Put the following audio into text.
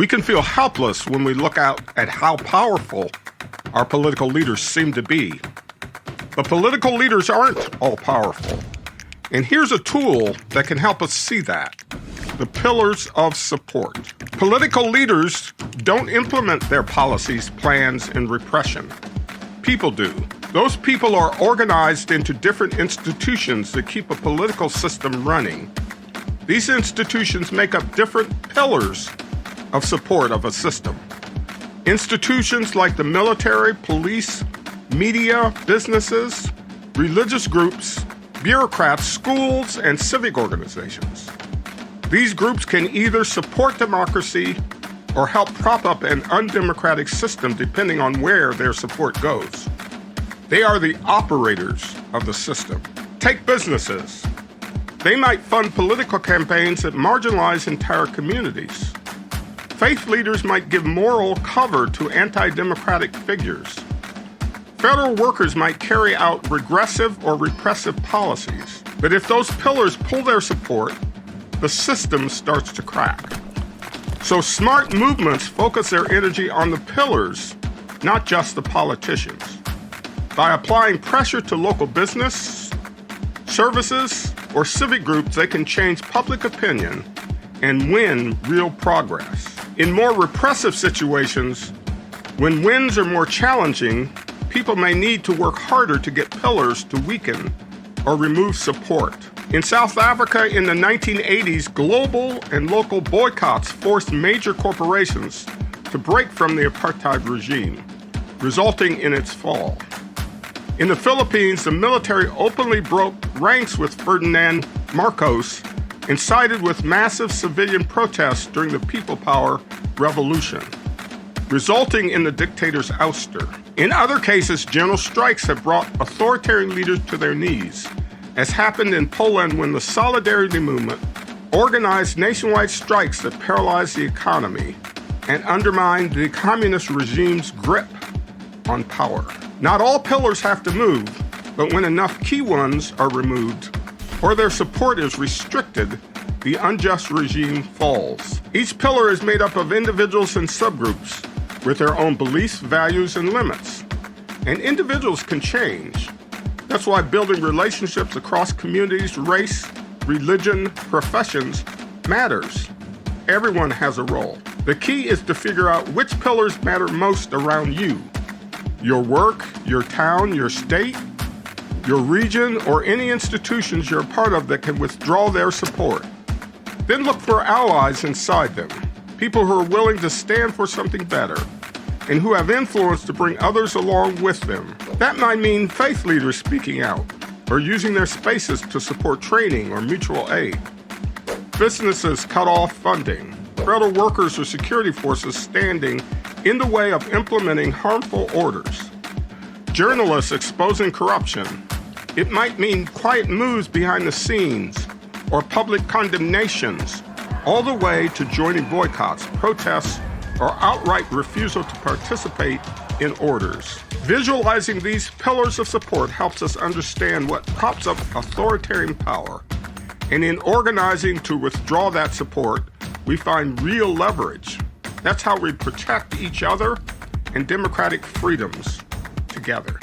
We can feel helpless when we look out at how powerful our political leaders seem to be. But political leaders aren't all powerful. And here's a tool that can help us see that: the pillars of support. Political leaders don't implement their policies, plans, and repression. People do. Those people are organized into different institutions that keep a political system running. These institutions make up different pillars of support of a system. Institutions like the military, police, media, businesses, religious groups, bureaucrats, schools, and civic organizations. These groups can either support democracy or help prop up an undemocratic system depending on where their support goes. They are the operators of the system. Take businesses. They might fund political campaigns that marginalize entire communities. Faith leaders might give moral cover to anti-democratic figures. Federal workers might carry out regressive or repressive policies. But if those pillars pull their support, the system starts to crack. So smart movements focus their energy on the pillars, not just the politicians. By applying pressure to local business, services, or civic groups, they can change public opinion and win real progress. In more repressive situations, when wins are more challenging, people may need to work harder to get pillars to weaken or remove support. In South Africa in the 1980s, global and local boycotts forced major corporations to break from the apartheid regime, resulting in its fall. In the Philippines, the military openly broke ranks with Ferdinand Marcos and sided with massive civilian protests during the People Power Revolution, resulting in the dictator's ouster. In other cases, general strikes have brought authoritarian leaders to their knees, as happened in Poland when the Solidarity movement organized nationwide strikes that paralyzed the economy and undermined the communist regime's grip on power. Not all pillars have to move, but when enough key ones are removed or their support is restricted, the unjust regime falls. Each pillar is made up of individuals and subgroups with their own beliefs, values, and limits. And individuals can change. That's why building relationships across communities, race, religion, professions matters. Everyone has a role. The key is to figure out which pillars matter most around you. Your work, your town, your state, your region, or any institutions you're a part of that can withdraw their support. Then look for allies inside them, people who are willing to stand for something better and who have influence to bring others along with them. That might mean faith leaders speaking out or using their spaces to support training or mutual aid. Businesses cut off funding. Federal workers or security forces standing in the way of implementing harmful orders. Journalists exposing corruption. It might mean quiet moves behind the scenes or public condemnations, all the way to joining boycotts, protests, or outright refusal to participate in orders. Visualizing these pillars of support helps us understand what props up authoritarian power. And in organizing to withdraw that support, we find real leverage. That's how we protect each other and democratic freedoms together.